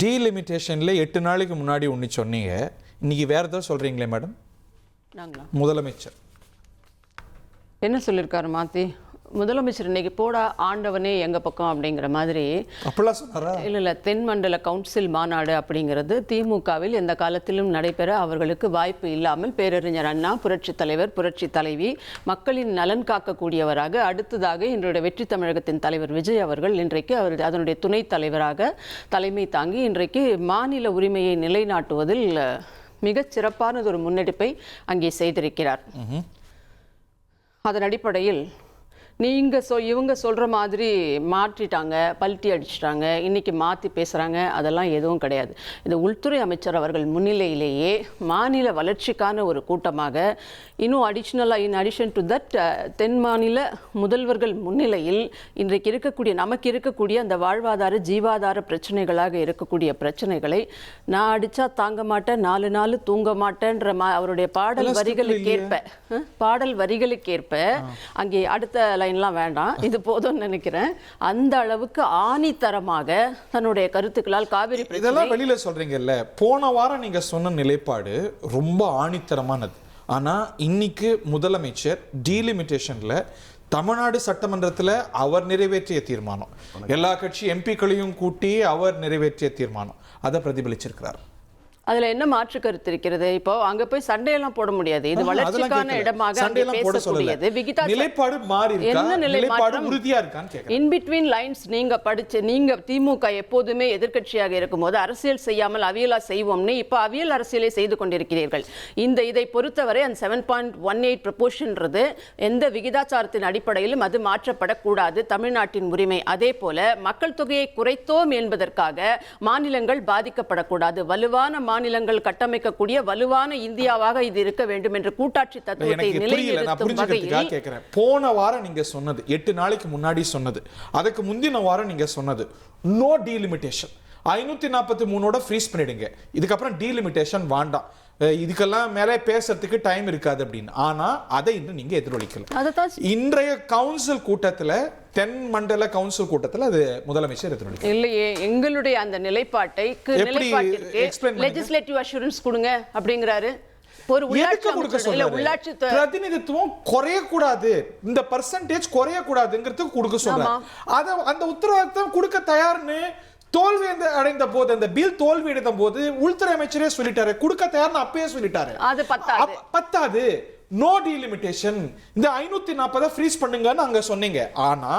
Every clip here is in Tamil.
டீலிமிட்டேஷன்ல 8 நாளைக்கு முன்னாடி ஒன்று சொன்னீங்க, இன்னைக்கு வேற ஏதாவது சொல்றீங்களே மேடம்? முதலமைச்சர் என்ன சொல்லியிருக்காரு மாத்தி? முதலமைச்சர் இன்னைக்கு போடா ஆண்டவனே எங்க பக்கம் அப்படிங்கிற மாதிரி அப்படிலாம் சொன்னாரா? இல்ல தென்மண்டல கவுன்சில் மாநாடு அப்படிங்கிறது திமுகவில் எந்த காலத்திலும் நடைபெற அவர்களுக்கு வாய்ப்பு இல்லாமல் பேரறிஞர் அண்ணா, புரட்சி தலைவர், புரட்சி தலைவி, மக்களின் நலன் காக்கக்கூடியவராக அடுத்ததாக இன்றைய வெற்றி தமிழகத்தின் தலைவர் விஜய் அவர்கள் இன்றைக்கு அதனுடைய துணைத் தலைவராக தலைமை தாங்கி இன்றைக்கு மாநில உரிமையை நிலைநாட்டுவதில் மிகச் சிறப்பானது ஒரு முன்னெடுப்பை அங்கே செய்திருக்கிறார். அதன் அடிப்படையில் இவங்க சொல்கிற மாதிரி மாற்றிட்டாங்க, பல்ட்டி அடிச்சிட்டாங்க, இன்றைக்கி மாற்றி பேசுகிறாங்க, அதெல்லாம் எதுவும் கிடையாது. இந்த உள்துறை அமைச்சர் அவர்கள் முன்னிலையிலேயே மாநில வளர்ச்சிக்கான ஒரு கூட்டமாக இன்னும் in addition to that then மாநில முதல்வர்கள் முன்னிலையில் இன்றைக்கு நமக்கு இருக்கக்கூடிய அந்த வாழ்வாதார ஜீவாதார பிரச்சனைகளாக இருக்கக்கூடிய பிரச்சனைகளை நான் அடித்தா தாங்க மாட்டேன், 4 நாள் தூங்க மாட்டேன்ற அவருடைய பாடல் வரிகளுக்கேற்ப அங்கே அடுத்த லைன்லாம் வேண்டாம், இது போதும்னு நினைக்கிறேன். அந்த அளவுக்கு ஆணித்தரமாக தன்னுடைய கருத்துக்களால் காவிரி இதெல்லாம் வெளியில சொல்றீங்கல்ல. போன வாரம் நீங்க சொன்ன நிலைப்பாடு ரொம்ப ஆணித்தரமானது. ஆனா இன்னைக்கு முதலமைச்சர் டீலிமிட்டேஷன்ல தமிழ்நாடு சட்டமன்றத்தில் அவர் நிறைவேற்றிய தீர்மானம், எல்லா கட்சி எம்பிக்களையும் கூட்டி அவர் நிறைவேற்றிய தீர்மானம் அதை பிரதிபலிச்சிருக்கிறார். அதுல என்ன மாற்று கருத்து இருக்கிறது? இப்போ அங்க போய் சண்டையெல்லாம் போட முடியாது. இது வளர்ச்சிக்கான இடமாக அங்கே பேசக்கூடியது. நிலைப்பாடு மாறி இருக்கா? என்ன நிலைப்பாடு உறுதியா இருக்கான்னு கேக்குறேன். இன் பிட்வீன் லைன்ஸ் நீங்க திமுக எப்போதுமே எதிர்க்கட்சியாக இருக்கும்போது அரசியல் செய்யாமல் அவியலா செய்வோம்னு இப்ப அவியல் அரசியலை செய்து கொண்டிருக்கிறீர்கள். இதை பொறுத்தவரை அந்த 7.18 ப்ரொபோர்ஷன்றது எந்த விகிதாச்சாரத்தின் அடிப்படையிலும் அது மாற்றப்படக்கூடாது. தமிழ்நாட்டின் உரிமை. அதே போல மக்கள் தொகையை குறைத்தோம் என்பதற்காக மாநிலங்கள் பாதிக்கப்படக்கூடாது. வலுவான மாநிலங்கள் கட்டமைக்கக்கூடிய வலுவான இந்தியாவாக இது இருக்க வேண்டும் என்ற கூட்டாட்சி தத்துவத்தை நிலைநிறுத்தும் வகையில் கேக்குறேன். போன வாரம் நீங்க சொன்னது 8 நாளைக்கு முன்னாடி சொன்னது, அதுக்கு முந்தின வாரம் நீங்க சொன்னது நோ டீலிமிட்டேஷன், 543ஓட ஃப்ரீஸ் பண்ணிடுங்க, இதுக்கப்புறம் டீலிமிட்டேஷன் வேண்டாம், இதுக்கெல்லாம் மேலே பேசுறதுக்கு டைம் இருக்காது அப்படின்னு. ஆனா அதை இன்னும் நீங்க எதிரொலிக்கல. இன்றைய கவுன்சில் கூட்டத்துல, தென் மண்டல கவுன்சில் கூட்டத்தில் அது முதலமைச்சர் எதிரொலிக்கல. இல்லையே, எங்களுடைய அந்த நிலைப்பாட்டிற்கு லெஜிஸ்லேட்டிவ் அஷூரன்ஸ் கொடுங்க அப்படிங்கிறாரு. ஒரு உள்ளாட்சி பிரதிநிதித்துவம் குறையக்கூடாது, இந்த பர்சன்டேஜ் குறையக்கூடாதுங்கிறதுக்கு கொடுக்க சொல்றாங்க. அந்த உத்தரவாதம் கொடுக்க தயார்னு தோல்வி அடைந்த போது, அந்த பில் தோல்வி அடைந்த போது உள்துறை அமைச்சரே சொல்லிட்டாரு, கொடுக்க தயார்னு அப்பயே சொல்லிட்டாரு. அது பத்தாது, நோ டீலிமிட்டேஷன், இந்த 540 ஃப்ரீஸ் பண்ணுங்கன்னு அங்க சொன்னீங்க. ஆனா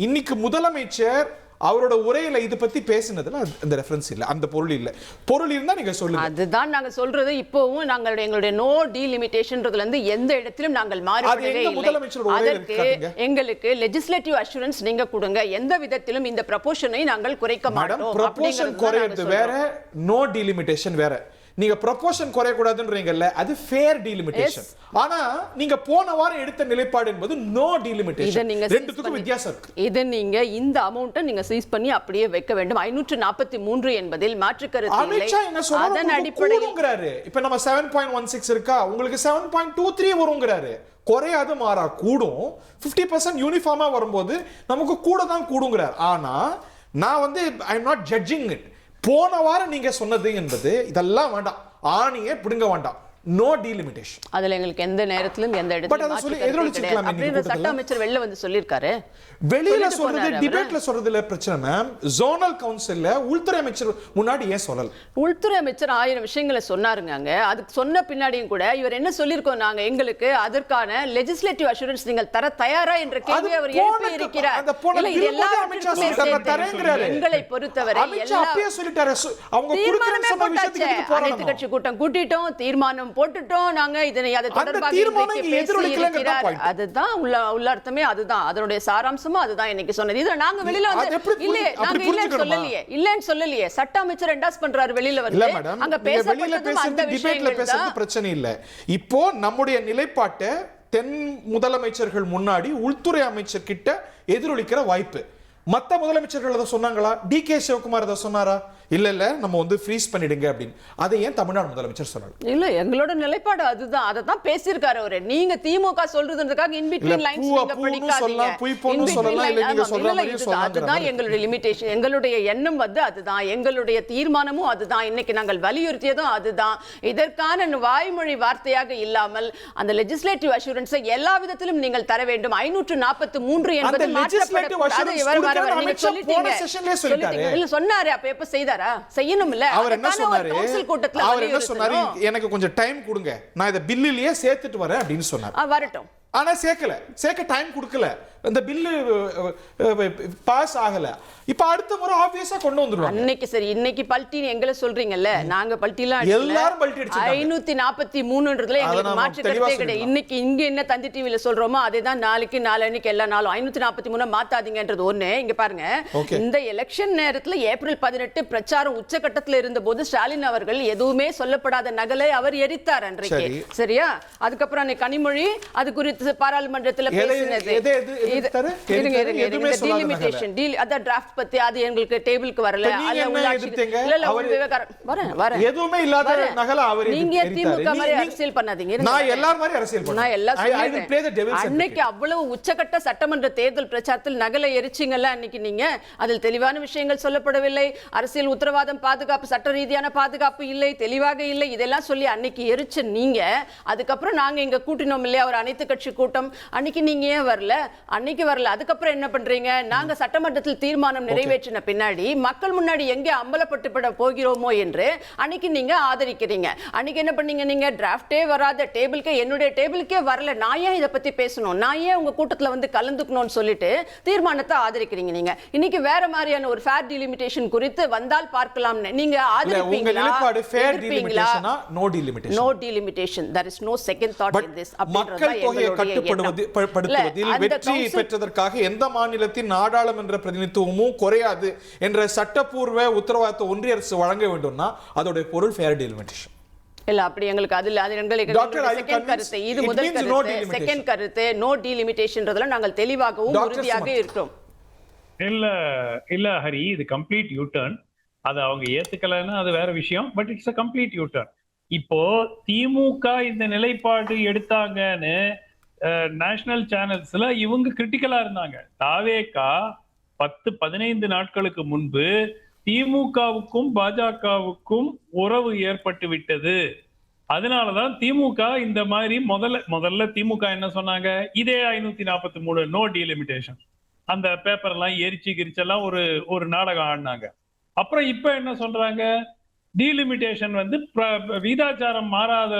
இன்னைக்கு முதலமைச்சர் அவரோட உரையில இது பத்தி பேசினதுல அந்த ரெஃபரன்ஸ் இல்ல, அந்த பொருள் இல்ல. பொருள் இருந்தா நீங்க சொல்லுங்க. அதுதான் நாங்க சொல்றது. இப்போவும் எங்களுடைய நோ டீலிமிட்டேஷன்ன்றதுல இருந்து எந்த இடத்திலும் நாங்கள் மாறிவிடவே இல்லை. அதற்கு எங்களுக்கு லெஜிஸ்லேட்டிவ் அஷூரன்ஸ் நீங்க கொடுங்க, எந்த விதத்திலும் இந்த ப்ரொபோர்ஷனை நாங்கள் குறைக்க மாட்டோம். ப்ரொபோர்ஷன் குறையிறது வேற, நோ டீலிமிட்டேஷன் வேற. நீங்க ப்ரொபோர்ஷன் குறையக்கூடாதுன்றீங்கல்ல, அது ஃபேர் டீலிமிட்டேஷன். ஆனா நீங்க போன வாரம் எடுத்த நிலைப்பாடு என்பது நோ டீலிமிட்டேஷன். ரெண்டுத்துக்கும் வித்தியாசம் இருக்கு. இத நீங்க இந்த அமௌண்ட்டை நீங்க சீஸ் பண்ணி அப்படியே வைக்க வேண்டும். 543 என்பதில் மாற்று கருத்து இல்லை. அதன் அடிப்படையில் இப்ப நம்ம 7.16 இருக்கா, உங்களுக்கு 7.23 வரும்ங்கறாரு. குறையாது, மாறா கூடும். 50% யூனிஃபார்மா வரும்போது நமக்கு கூட தான் கூடுங்கிறார். ஆனா நான் I am not judging it. போன வாரம் நீங்க சொன்னது என்பது இதெல்லாம் வேண்டாம், ஆணியே பிடுங்க வேண்டாம், நோ டீலிமிட்டேஷன். அதுல எங்களுக்கு எந்த நேரத்திலும் எந்த இடத்துல சட்ட அமைச்சர் வெளில வந்து சொல்லிருக்காரு. வெளியில சொல்றது டிபேட்ல சொல்றதுல பிரச்சனை மேம். ஜோனல் கவுன்சில்ல உள்துறை அமைச்சர் முன்னாடி ஏன் சொல்லல? உள்துறை அமைச்சர் 1000 விஷயங்களை சொன்னாருங்க. அதுக்கு சொன்ன பின்னாடியும் கூட இவர் என்ன சொல்லிருக்கோம், நாங்க எங்களுக்கு அதற்கான லெஜிஸ்லேட்டிவ் அஷூரன்ஸ் நீங்கள் தர தயாரா என்ற கேள்வி அவர் எழுப்பி இருக்கிறார். எங்களை பொறுத்தவரை அனைத்து கட்சி கூட்டம் கூட்டிட்டோம், தீர்மானம் போட்டுட்டோம், நாங்க இதனை அதை தொடர்பாக அதுதான் உள்ளார்த்தமே, அதுதான் அதனுடைய சாராம்சம், அதுதான் இன்னைக்கு சொன்னது. இது நாங்க வெளியில வந்து இல்லன்னு சொல்லலையே. சட்ட அமைச்சர் என்டாஸ் பண்றாரு வெளியில வந்து. அங்க பேசப்பட்டது அந்த விஷயங்கள் பிரச்சனை இல்ல. இப்போ நம்முடைய நிலைப்பாட்டை தென் முதலமைச்சர்கள் முன்னாடி உள்துறை அமைச்சர் கிட்ட எதிரொலிக்கிற வாய்ப்பு. மத்த முதலமைச்சர்கள் அதை சொன்னாங்களா? டி.கே. சிவகுமார் அதை சொன்னாரா? இல்ல நம்ம வந்து ஃப்ரீஸ் பண்ணிடுங்க அப்படின்னு. அதை ஏன் தமிழ்நாடு முதலமைச்சர் சொன்னார்? இல்ல எங்களோட நிலைப்பாடு அதுதான், அதை தான் பேசியிருக்காரு அவரு. நீங்க திமுக சொல்றதுன்றதுக்காக இன்பிட்வீன் லைன்ஸ் நீங்க படிக்காதீங்க. அதுதான் எங்களுடைய லிமிடேஷன், எங்களுடைய எண்ணம் வந்து அதுதான், எங்களுடைய தீர்மானமும் அதுதான், இன்னைக்கு நாங்கள் வலியுறுத்தியதும் அதுதான். இதற்கான வாய்மொழி வார்த்தையாக இல்லாமல் அந்த லெஜிஸ்லேட்டிவ் அஷூரன்ஸை எல்லா விதத்திலும் நீங்கள் தர வேண்டும். 543 என்பது மாற்றப்படக்கூடாது. சொன்னாரு, அப்ப எப்ப செய்தாரா? செய்யணும் இல்ல. அவர் என்ன சொன்னாரு? அவர் என்ன சொன்னாரு? எனக்கு கொஞ்சம் டைம் கொடுங்க, நான் இத பில்லிலேயே சேர்த்துட்டு வரேன் அப்படின்னு சொன்னார். வரட்டும். ஆனா சேர்க்க டைம் கொடுக்கல, இந்த பில்லு பாஸ் ஆகல. இப்ப அடுத்த முறை ஆப்வியஸா கொண்டு வந்துருவாங்க. அன்னைக்கு சரி, இன்னைக்கு பல்டி எங்களை சொல்றீங்கல்ல, நாங்க பல்டிலாம் எல்லாரும் பல்டி அடிச்சாங்க. 543ன்றதுல எங்களுக்கு மாற்று கருத்தே கிடையாது. இன்னைக்கு இங்க என்ன தந்தி டிவில சொல்றோமோ அதேதான் நாளைக்கு நாளன்னைக்கு எல்லா நாளும் 543 மாத்தாதீங்கன்றது ஒண்ணு. இங்க பாருங்க, இந்த எலெக்ஷன் நேரத்துல ஏப்ரல் 18 பிரச்சாரம் உச்சகட்டத்துல இருந்தபோது ஸ்டாலின் அவர்கள் எதுவுமே சொல்லப்படாத நகலை அவர் எரித்தார் அன்றைக்கு. சரியா? அதுக்கப்புறம் அன்னைக்கு கனிமொழி அது குறித்து பாராளுமன்றத்துல பேசினது. டிராஃப்ட் பத்தி அது எங்களுக்கு டேபிளுக்கு வரல. எதுவுமே இல்லாத நகலை அவர் நீங்க திமுக மாதிரி அரசியல் பண்ணாதீங்க. நான் எல்லாரும் மாதிரி அரசியல் பண்ணேன். அன்னைக்கு அவ்வளவு உச்சகட்ட சட்டமன்ற தேர்தல் பிரச்சாரத்தில் நகலை எரிச்சிங்கல்ல அன்னைக்கு நீங்க. அதில் தெளிவான விஷயங்கள் சொல்லப்படவில்லை. அரசியல் உத்தரவாதம், பாதுகாப்பு, சட்ட ரீதியான பாதுகாப்பு இல்லை, தெளிவாக இல்லை. இதெல்லாம் சொல்லி அன்னைக்கு எரிச்ச நீங்க, அதுக்கப்புறம் நாங்க இங்க கூட்டினோம் இல்லையா ஒரு அனைத்து கட்சி கூட்டம், அன்னைக்கு நீங்க ஏன் வரல? அன்னைக்கு வரல. அதுக்கப்புறம் என்ன பண்றீங்க? நாங்க சட்டமன்றத்தில் தீர்மானம் நிறைவேற்றின பின்னாடி மக்கள் முன்னாடி எங்கே அம்பலப்பட்டுப்பட போகிறோமோ என்று அன்னைக்கு நீங்க ஆதரிக்கிறீங்க. அன்னைக்கு என்ன பண்ணீங்க? நீங்க டிராஃப்டே வராத டேபிளுக்கே, என்னுடைய டேபிளுக்கே வரல, நான் ஏன் இதை பத்தி பேசணும், நான் ஏன் உங்க கூட்டத்துல வந்து கலந்துக்கணும்னு சொல்லிட்டு தீர்மானத்தை ஆதரிக்கிறீங்க. நீங்க இன்னைக்கு வேற மாதிரியான ஒரு ஃபேர் டிலிமிட்டேஷன் குறித்து வந்தால் பார்க்கலாம். நீங்க ஆதரிப்பீங்களா? No delimitation. No delimitation. there is no second thought in this. மக்கள் தொகையை கட்டுப்படுத்துவதில் வெற்றி பெற்றதற்காக எந்த மாநிலத்தின் நாடாளுமன்ற பிரதிநிதித்துவமும் குறையாது என்ற சட்டப்பூர்வ உத்தரவாதத்தை ஒன்றிய அரசு வழங்க வேண்டும்னா அதோட பொருள் ஃபேர் டிலிமிட்டேஷன் இல்ல. அப்படி எங்களுக்கு அதுல அது எங்களுக்கு செகண்ட் கருத்து, இது முதல் கருத்து. செகண்ட் கருத்து நோ டிலிமிட்டேஷன்ன்றதுல நாங்கள் தெளிவாகவும் உறுதியாக இருக்கிறோம். இல்ல ஹரி, இது கம்ப்ளீட் யூ டர்ன். அது அவங்க ஏத்துக்கலன்னா அது வேற விஷயம். But it's a complete you turn. இப்போ திமுக இந்த நிலைப்பாடு எடுத்தாங்கன்னு நேஷனல் சேனல்ஸ்ல இவங்க கிரிட்டிக்கலா இருந்தாங்க. தாவேகா 10-15 நாட்களுக்கு முன்பு திமுகவுக்கும் பாஜகவுக்கும் உறவு ஏற்பட்டு விட்டது. அதனாலதான் திமுக இந்த மாதிரி முதல்ல திமுக என்ன சொன்னாங்க? இதே 543 நோ டிலிமிட்டேஷன், அந்த பேப்பர் எல்லாம் எரிச்சு கிரிச்செல்லாம் ஒரு நாடகம் ஆடினாங்க. அப்புறம் இப்ப என்ன சொல்றாங்க? டீலிமிட்டேஷன் வந்து விகிதாச்சாரம் மாறாத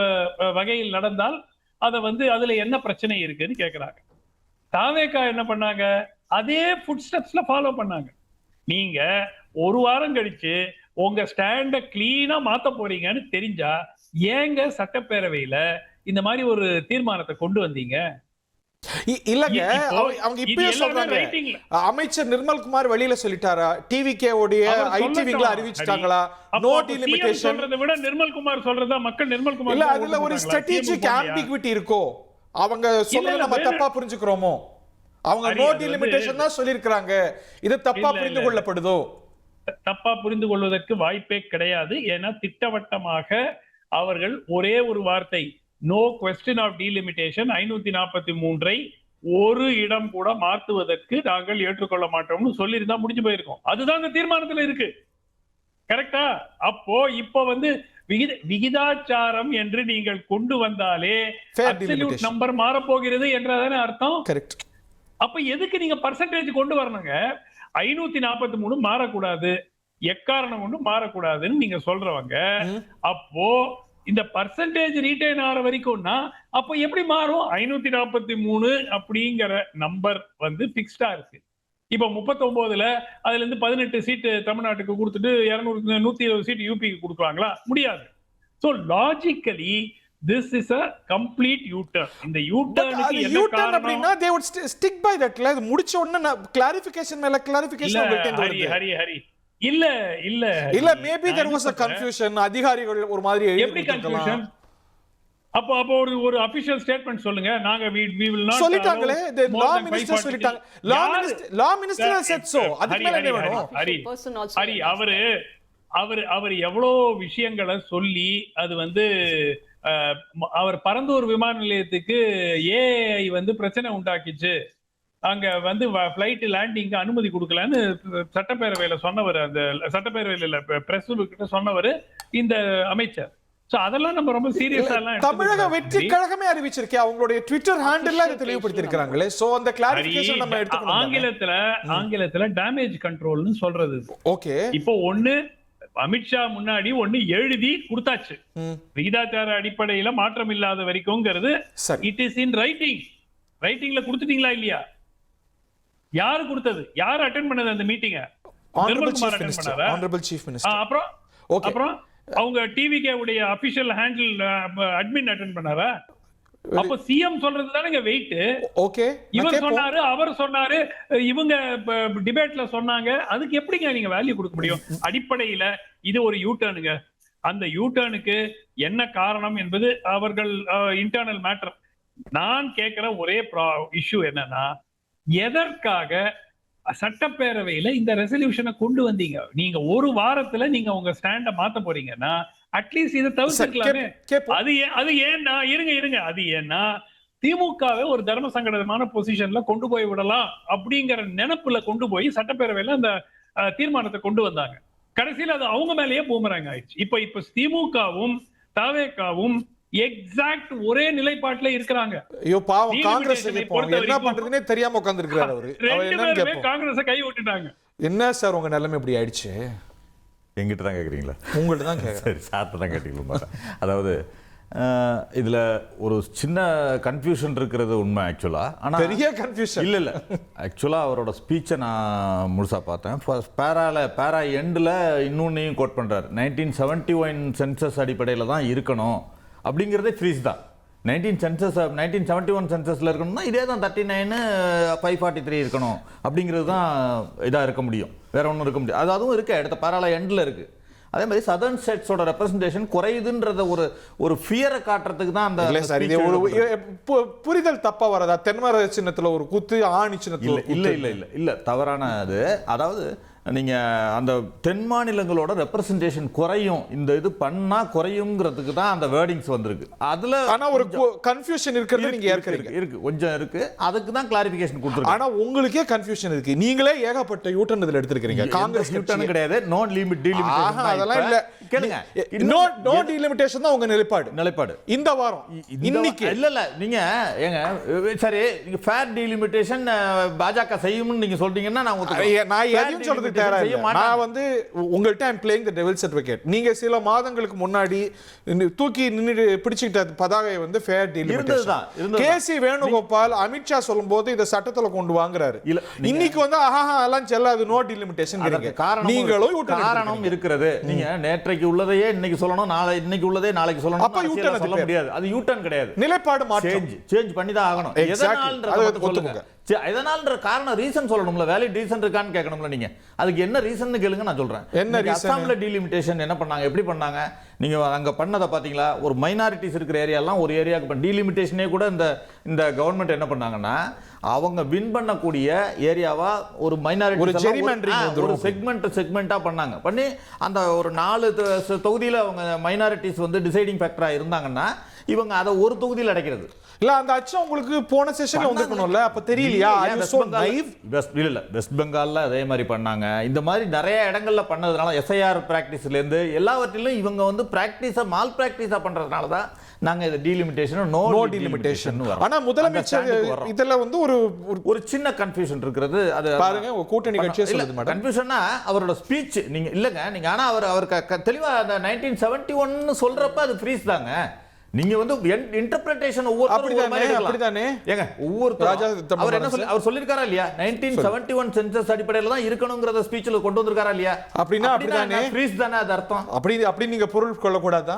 வகையில் நடந்தால் அதை வந்து அதுல என்ன பிரச்சனை இருக்குன்னு கேக்குறாங்க. தாவேகா என்ன பண்ணாங்க? அதே ஃபுட் ஸ்டெப்ஸ்ல ஃபாலோ பண்ணாங்க. நீங்க ஒரு வாரம் கழிச்சு உங்க ஸ்டாண்ட கிளீனா மாத்த போறீங்கன்னு தெரிஞ்சா ஏங்க சட்டப்பேரவையில இந்த மாதிரி ஒரு தீர்மானத்தை கொண்டு வந்தீங்க? இல்லங்க, அவங்க இப்பயே சொல்றாங்க. அமைச்சர் நிர்மல்குமார் வெளியில சொல்லிட்டாரா? டிவிகே உடைய ஐடிவிங்கள அறிவிச்சிட்டாங்களா நோ டிலிமிட்டேஷன்? சொல்றதை விட நிர்மல்குமார் சொல்றதா மக்கள் நிர்மல்குமார் இல்ல அதுல ஒரு ஸ்ட்ராட்டஜிக் ஆம்பிகுவிட்டி இருக்கோ? அவங்க சொல்றத நம்ம தப்பா புரிஞ்சுக்கிறோமோ? அவங்க நோ டிலிமிட்டேஷன் தான் சொல்லிருக்காங்க, இது தப்பா புரிந்து கொள்ளப்படுதோ? தப்பா புரிந்து கொள்வதற்கு வாய்ப்பே கிடையாது. ஏன்னா திட்டவட்டமாக அவர்கள் ஒரே ஒரு வார்த்தை நோ குவெஸ்டின் ஆஃப் டீலிமிட்டேஷன் 543 ஒரு இடம் கூட மாற்றுவதற்கு நாங்கள் ஏற்றுக்கொள்ள மாட்டோம்னு சொல்லியிருந்தா முடிஞ்சு போயிருக்கோம். அதுதான் இந்த தீர்மானத்துல இருக்கு. கரெக்டா? அப்போ இப்ப வந்து விகிதாச்சாரம் என்று நீங்கள் கொண்டு வந்தாலே அப்சல்யூட் நம்பர் மாறப்போகிறது என்றதானே அர்த்தம். கரெக்ட். அப்ப எதுக்கு நீங்க பர்சன்டேஜ் கொண்டு வரணுங்க? 543 மாறக்கூடாது, எக்காரணம் கொண்டு மாறக்கூடாதுன்னு நீங்க சொல்றவங்க, அப்போ இந்த பர்சன்டேஜ் ரீட்டைன் ஆகிற வரைக்கும்னா அப்ப எப்படி மாறும்? 543 அப்படிங்கிற நம்பர் வந்து பிக்ஸ்டா இருக்கு. இப்ப 39ல அதுல இருந்து 18 சீட்டு தமிழ்நாட்டுக்கு கொடுத்துட்டு 120 சீட்டு யூபிக்கு கொடுக்குறாங்களா? முடியாது. So logically this is a complete U-turn. இந்த U-turnக்கு என்ன காரணம்? அப்படினா they would stick by that. இது முடிச்ச உடனே கிளாரிஃபிகேஷன் மேல கிளாரிஃபிகேஷன் உங்களுக்கு வருது. ஹரி இல்ல maybe there was a confusion. அதிகாரிகள் ஒரு மாதிரி எப்படி கன்ஃபியூஷன்? அப்போ ஒரு அபிஷியல் ஸ்டேட்மென்ட் சொல்லுங்க. நாங்க we will not சொல்லிட்டாங்களே, the law minister சொல்லிட்டாங்க. law minister said so. அதுக்கு மேல என்ன வேணும்? ஹரி அவர் எவ்வளோ விஷயங்களை சொல்லி அது வந்து அவர் பரந்தூர் விமான நிலையத்துக்கு ஏஐ வந்து பிரச்சனை உண்டாக்கிச்சு, அங்க வந்து பிளைட் லேண்டிங்க்கு அனுமதி கொடுக்கலன்னு சட்டப்பேரவையில சொன்னவர், அந்த சட்டப்பேரவையில பிரஸ் கிட்ட சொன்னவர் இந்த அமைச்சர். சோ அதெல்லாம் நம்ம ரொம்ப சீரியஸா எல்லாம் தமிழக வெற்றி கழகமே அறிவிச்சிருக்கே, அவங்களுடைய ட்விட்டர் ஹேண்டில்ல அதை தெளிவுபடுத்தி இருக்காங்களே. சோ அந்த கிளாரிஃபிகேஷன் நம்ம எடுத்துக்கணும். ஆங்கிலத்துல டேமேஜ் கண்ட்ரோல்னு சொல்றது. ஓகே, இப்போ ஒண்ணு அமித்ஷா முன்னாடி ஒண்ணு எழுதி கொடுத்தாச்சு, விகிதாச்சார அடிப்படையில மாற்றம் இல்லாத வரைக்கும்ங்கிறது. இட் இஸ் இன் ரைட்டிங்ல கொடுத்துட்டீங்களா இல்லையா? யாரு கொடுத்தது? யாரு அட்டெண்ட் பண்ணது அந்த மீட்டிங்க? நிர்மல்குமார் அட்டெண்ட் பண்ணாரா? Honourable chief minister. அப்புறம் அவங்க டிவிகே உடைய அபிஷியல் ஹேண்டில் அட்மின் அட்டெண்ட் பண்ணாரா? அப்ப சிஎம் சொல்றது தானே வெயிட். ஓகே, இவர் சொன்னாரு, அவர் சொன்னாரு, இவங்க டிபேட்ல சொன்னாங்க. அதுக்கு எப்படிங்க நீங்க வேல்யூ கொடுக்க முடியும்? அடிப்படையில இது ஒரு யூ டர்னுங்க. அந்த யூ டர்னுக்கு என்ன காரணம் என்பது அவர்கள் இன்டர்னல் மேட்டர். நான் கேட்கிற ஒரே இஷ்யூ என்னன்னா, எதற்காக சட்டப்பேரவையில இந்த ரெசல்யூஷனை கொண்டு வந்தீங்க? நீங்க ஒரு வாரத்துல நீங்க உங்க ஸ்டாண்ட மாத்த போறீங்கன்னா அட்லீஸ்ட் இதை தவிர்த்துக்கலாமே. அது ஏன்னா இருங்க அது ஏன்னா திமுகவை ஒரு தர்ம சங்கடமான பொசிஷன்ல கொண்டு போய் விடலாம் அப்படிங்கிற நினைப்புல கொண்டு போய் சட்டப்பேரவையில அந்த தீர்மானத்தை கொண்டு வந்தாங்க. கடைசியில் அது அவங்க மேலேயே பூமராங் ஆயிடுச்சு. இப்ப திமுகவும் தவேகாவும் எக்ஸாக்ட் ஒரே நிலைப்பாட்டுல இருக்கிறாங்க. ஐயோ பாவம், காங்கிரஸ் என்ன பண்றதுனே தெரியாம உட்கார்ந்து இருக்காரு அவரு. காங்கிரஸை கை விட்டுட்டாங்க. என்ன சார் உங்க நிலைமை இப்படி ஆயிடுச்சு? எங்கிட்ட தான் கேட்குறீங்களா? உங்கள்ட்ட தான் கேட்குறேன். சரி, சார்ட்ட தான் கேட்டீங்களா? அதாவது இதில் ஒரு சின்ன கன்ஃபியூஷன் இருக்கிறது உண்மை ஆக்சுவலாக. ஆனால் பெரிய கன்ஃபியூஷன் இல்லை ஆக்சுவலாக அவரோட ஸ்பீச்சை நான் முழுசாக பார்த்தேன். பேரா எண்டில் இன்னொன்னையும் கோட் பண்ணுறாரு. 1971 சென்சஸ் அடிப்படையில் தான் இருக்கணும் அப்படிங்கிறதே ஃப்ரீஸ் தான். 1971 சென்சஸில் இருக்கணும்னா இதே தான் 39/543 இருக்கணும் அப்படிங்கிறது தான் இதாக இருக்க முடியும், வேற ஒன்றும் இருக்க முடியும். அது அதுவும் இருக்குது, அடுத்த பேரால எண்டில் இருக்குது. அதே மாதிரி சதர்ன் ஸ்டேட்ஸோட ரெப்ரசன்டேஷன் குறையுதுன்றத ஒரு ஃபியரை காட்டுறதுக்கு தான் அந்த புரிதல் தப்பா வரதா? தென்மர சின்னத்துல ஒரு குத்து, ஆணி சின்னத்துல இல்ல தவறான அது. அதாவது நீங்க அந்த தென் மாநிலங்களோட ரெப்ரசன்டேஷன் குறையும், இந்த இது பண்ணா குறையும்ங்கிறதுக்கு தான் அந்த வேர்டிங்ஸ் வந்திருக்கு. அதுல ஆனா ஒரு கன்ஃபியூஷன் இருக்கிறது நீங்க ஏற்கனவே இருக்கு, கொஞ்சம் இருக்கு. அதுக்கு தான் கிளாரிஃபிகேஷன் கொடுத்துருக்கு. ஆனா உங்களுக்கே கன்ஃபியூஷன் இருக்கு. நீங்களே ஏகப்பட்ட யூட்டர்ன் இதுல எடுத்துக்கிறீங்க. காங்கிரஸ் யூட்டர்ன் கிடையாது, நோ லிமிட் டீலிமிட்டேஷன் அதெல்லாம் இல்ல. கேளுங்க, நோ டீலிமிட்டேஷன் தான் உங்க நிலைப்பாடு இந்த வாரம். இன்னைக்கு இல்ல நீங்க ஏங்க சரி, நீங்க ஃபேர் டீலிமிட்டேஷன் பாஜக செய்யும்னு நீங்க சொல்றீங்கன்னா நான் எதையும் சொல்றது நான் வந்து உங்கள்ட்ட I'm playing the devil's advocate. நீங்க சில மாதங்களுக்கு முன்னாடி தூக்கி நின்று பிடிச்சிட்ட பதாகை வந்து ஃபேர் டீலிமிட்டேஷன். கேசி வேணுகோபால் அமித்ஷா சொல்லும்போது இத சட்டத்துல கொண்டு வாங்குறாரு. இன்னைக்கு வந்து அதெல்லாம் செல்லாது, நோ டீலிமிட்டேஷன். நீங்களும் காரணம் இருக்கிறது. நீங்க நேற்றைக்கு உள்ளதையே இன்னைக்கு சொல்லணும், இன்னைக்கு உள்ளதே நாளைக்கு சொல்லணும். அப்ப யூட்டர்ன் சொல்ல முடியாது. அது யூட்டர்ன் கிடையாது, நிலைப்பாடு மாற்றம். சேஞ்ச் பண்ணி தான் ஆகணும். எதனால்ன்ற காரணம் ரீசன் சொல்லணும்ல, வேலிட் ரீசன் இருக்கான்னு கேட்கணும்ல. நீங்க அதுக்கு என்ன ரீசன் கேளுங்க, நான் சொல்றேன். என்ன அசாம்ல டீலிமிட்டேஷன் என்ன பண்ணாங்க, எப்படி பண்ணாங்க? நீங்க அங்க பண்ணதை பாத்தீங்களா? ஒரு மைனாரிட்டிஸ் இருக்கிற ஏரியாலாம் ஒரு ஏரியாவுக்கு டீலிமிட்டேஷனே கூட இந்த கவர்மெண்ட் என்ன பண்ணாங்கன்னா, அவங்க வின் பண்ணக்கூடிய ஏரியாவா ஒரு மைனாரிட்டி ஒரு செக்மெண்டா பண்ணாங்க. பண்ணி அந்த ஒரு 4 தொகுதியில அவங்க மைனாரிட்டிஸ் வந்து டிசைடிங் ஃபேக்டரா இருந்தாங்கன்னா இவங்க அதை ஒரு தொகுதியில் அடைக்கிறது இல்ல. அந்த அச்சம் உங்களுக்கு போன செஷன்ல வந்திருக்கணும்ல, அப்ப தெரியலையா? வெஸ்ட் பெங்கால்ல அதே மாதிரி பண்ணாங்க. இந்த மாதிரி நிறைய இடங்கள்ல பண்ணதுனால எஸ்ஐஆர் பிராக்டிஸ்ல இருந்து எல்லாவற்றிலும் இவங்க வந்து பிராக்டிஸா மால் பிராக்டிஸா பண்றதுனால தான் நாங்க இந்த டீலிமிட்டேஷன் நோ டீலிமிட்டேஷன். ஆனா முதலமைச்சர் இதெல்லாம் வந்து ஒரு சின்ன கன்ஃபியூஷன் இருக்கிறது. அது பாருங்க, கூட்டணி கட்சியே சொல்லுது மேடம். கன்ஃபியூஷன்னா அவரோட ஸ்பீச் நீங்க இல்லங்க, நீங்க ஆனா அவர் தெளிவா அந்த 1971 சொல்றப்ப அது ஃப்ரீஸ் தாங்க. நீங்க வந்து இன்டர்பிரேஷன் அப்படிதானே ஏங்க ஒவ்வொருத்தரும் அவர் என்ன சொல்லி அவர் சொல்லிருக்காரா இல்லையா? 1971 சென்சஸ் அடிப்படையில தான் இருக்கணும்ங்கறத ஸ்பீச்ல கொண்டு வந்திருக்காரா இல்லையா? அப்படினா அப்படிதானே, ஃப்ரீஸ் தானே அது அர்த்தம். அப்படி நீங்க பொருள் கொள்ள கூடாதா?